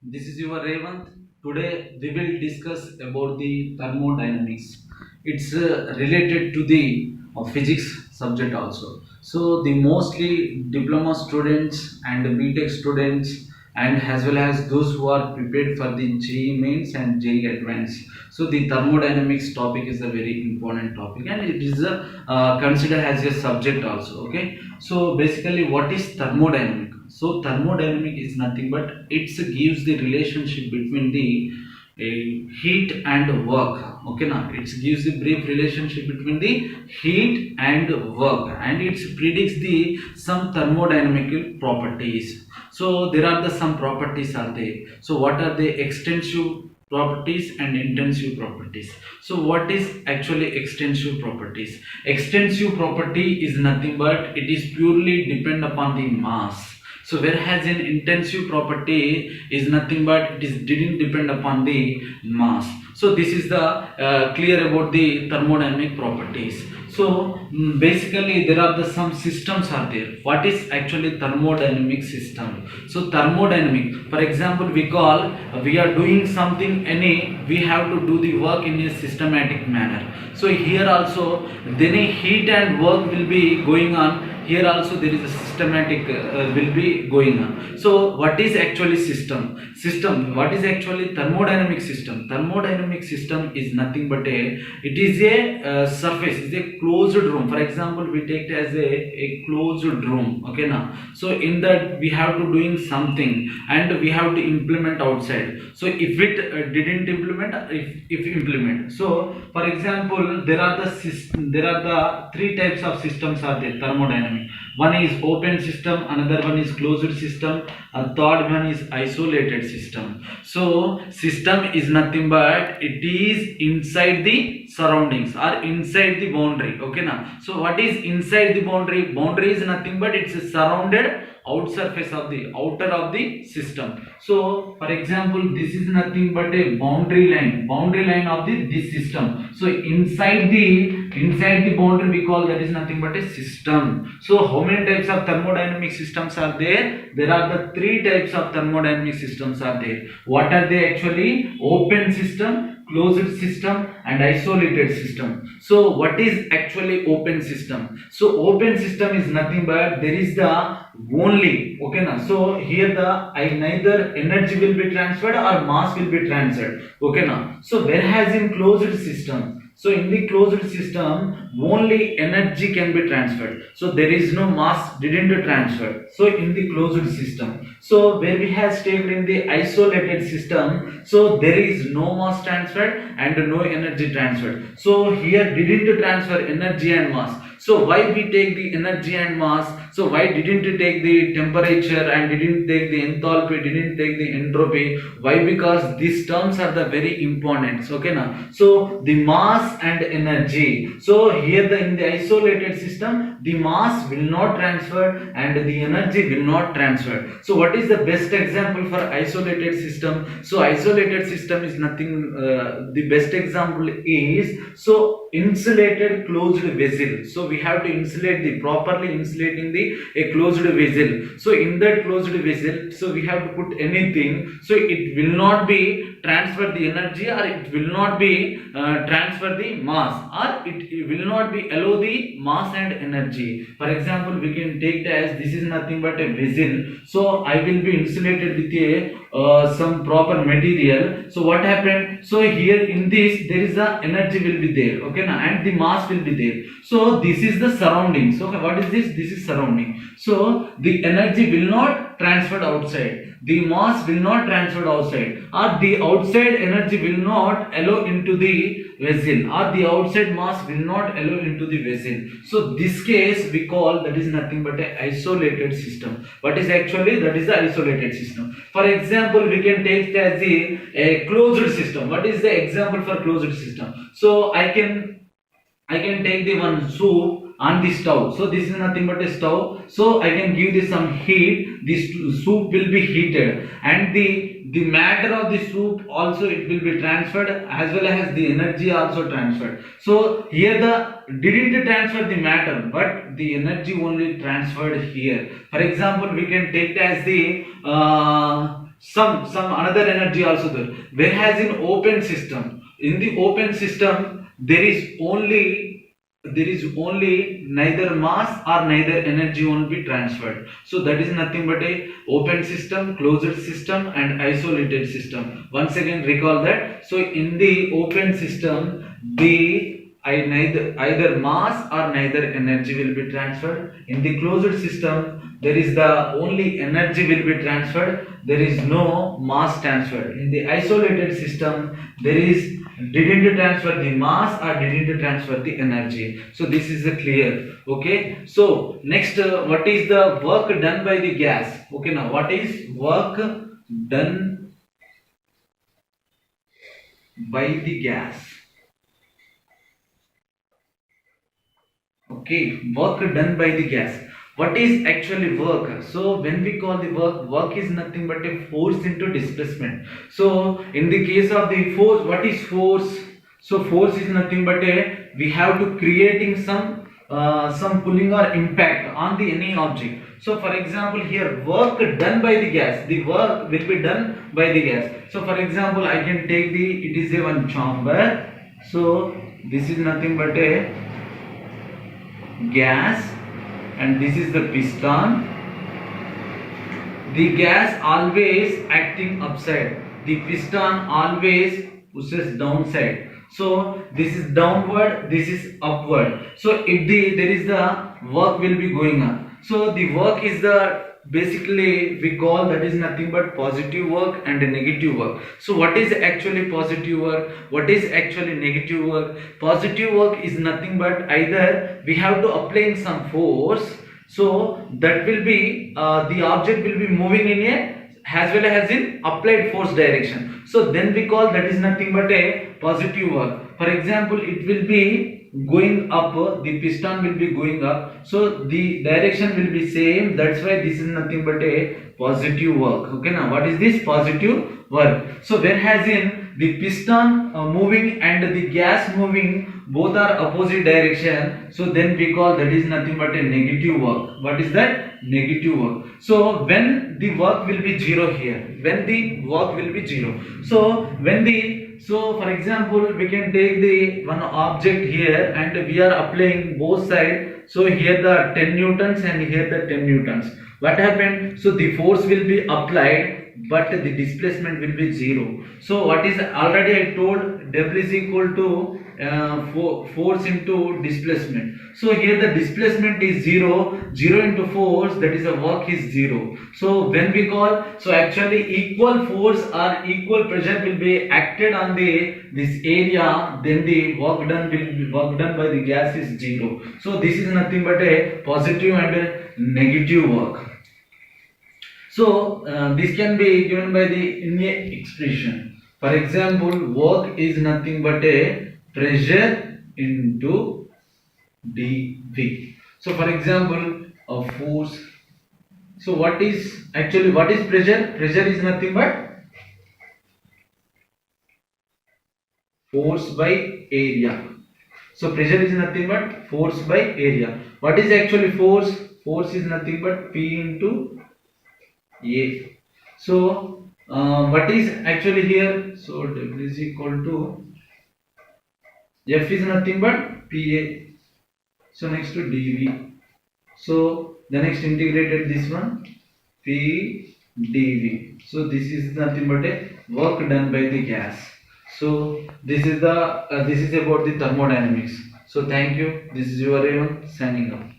This is your Revant. Today we will discuss about the thermodynamics. It's related to the physics subject also. So the mostly diploma students and the BTech students and as well as those who are prepared for the JEE mains and JEE advanced. So the thermodynamics topic is a very important topic and it is considered as a subject also. Okay. So basically, what is thermodynamic? So thermodynamic is nothing but it gives the relationship between the heat and work. Okay, now it gives the brief relationship between the heat and work, and it predicts the some thermodynamical properties. So there are the some properties are there. So what are the extensive properties and intensive properties? So what is actually extensive properties? Extensive property is nothing but it is purely depend upon the mass. So whereas in intensive property is nothing but it is didn't depend upon the mass. So this is the clear about the thermodynamic properties. So basically there are the some systems are there. What is actually thermodynamic system? So thermodynamic, for example, we are doing something any we have to do the work in a systematic manner. So here also then a heat and work will be going on. Here also there is a systematic will be going on. So what is actually system? What is actually thermodynamic system? Thermodynamic system is nothing but it is a surface, is a closed room. For example, we take it as a closed room. Okay, now so in that we have to doing something and we have to implement outside. So if it didn't implement, if implement, so for example there are the three types of systems are there thermodynamic. One is open system, another one is closed system, a third one is isolated system. So system is nothing but it is inside the surroundings or inside the boundary. Okay, now so what is inside the boundary? Boundary is nothing but it's a surrounded out surface of the outer of the system. So for example, this is nothing but a boundary line of the this system. So inside the boundary we call that is nothing but a system. So how many types of thermodynamic systems are there? There are the three types of thermodynamic systems are there. What are they actually? Open system, closed system and isolated system. So what is actually open system? So open system is nothing but there is the only, okay now, so here the neither energy will be transferred or mass will be transferred. Okay now, so whereas in closed system, so in the closed system only energy can be transferred, so there is no mass didn't transfer. So in the closed system, so where we have taken in the isolated system, so there is no mass transferred and no energy transferred. So here didn't transfer energy and mass. So why we take the energy and mass? So why didn't you take the temperature and didn't take the enthalpy, didn't take the entropy? Why? Because these terms are the very important. Okay, now. So the mass and energy. So here in the isolated system, the mass will not transfer and the energy will not transfer. So what is the best example for isolated system? So isolated system is nothing. The best example is so insulated closed vessel. So we have to insulate the properly insulating the a closed vessel. So in that closed vessel, so we have to put anything, so it will not be transfer the energy or it will not be transfer the mass or it will not be allow the mass and energy. For example, we can take it as this is nothing but a vessel. So I will be insulated with a some proper material. So what happened? So here in this there is a energy will be there. Okay, now and the mass will be there. So this is the surroundings. Okay, what is this? This is surrounding. So the energy will not transferred outside. The mass will not transferred outside, or the outside energy will not allow into the vessel, or the outside mass will not allow into the vessel. So this case we call that is nothing but a isolated system. What is actually that is the isolated system. For example, we can take it as a closed system. What is the example for closed system? So I can take the one soup on the stove. So this is nothing but a stove. So I can give this some heat. This soup will be heated, and the matter of the soup also it will be transferred as well as the energy also transferred. So here the didn't transfer the matter, but the energy only transferred here. For example, we can take it as the some another energy also there. Whereas in open system, in the open system there is only neither mass or neither energy won't be transferred. So that is nothing but a open system, closed system, and isolated system. Once again recall that. So in the open system, either mass or neither energy will be transferred. In the closed system, there is the only energy will be transferred. There is no mass transferred. In the isolated system, there is didn't transfer the mass or didn't transfer the energy. So this is clear. Okay. So next, what is the work done by the gas? Okay. Now what is work done by the gas? Okay, work done by the gas. What is actually work? So when we call the work is nothing but a force into displacement. So in the case of the force, what is force? So force is nothing but a, we have to creating some pulling or impact on the any object. So for example here, work done by the gas, the work will be done by the gas. So for example, I can take it is a one chamber. So this is nothing but a gas, and this is the piston. The gas always acting upside, the piston always pushes downside. So this is downward, this is upward. So if there is the work will be going on. So the work is the basically we call that is nothing but positive work and negative work. So what is actually positive work, what is actually negative work? Positive work is nothing but either we have to apply some force, so that will be the object will be moving in a as well as in applied force direction. So then we call that is nothing but a positive work. For example, it will be going up, the piston will be going up, so the direction will be same. That's why this is nothing but a positive work. Okay, now what is this positive work? So whereas in the piston moving and the gas moving both are opposite direction, so then we call that is nothing but a negative work. What is that? Negative work. So when the work will be zero here, when the work will be zero, so for example, we can take the one object here and we are applying both sides. So here the 10 newtons and here the 10 newtons. What happened? So the force will be applied, but the displacement will be zero. So what is already I told, W is equal to force into displacement. So here the displacement is 0 into force, that is the work is 0. So when we call, so actually equal force or equal pressure will be acted on this area, then the work done by the gas is 0. So this is nothing but a positive and a negative work. So this can be given by in a expression. For example, work is nothing but a pressure into dV. So for example, a force. So what is pressure? Pressure is nothing but force by area. So pressure is nothing but force by area. What is actually force? Force is nothing but P into A. So what is actually here? So W is equal to F is nothing but PA. So next to dV. So the next integrated this one P dV. So this is nothing but a work done by the gas. So this is about the thermodynamics. So thank you. This is your Raymond signing off.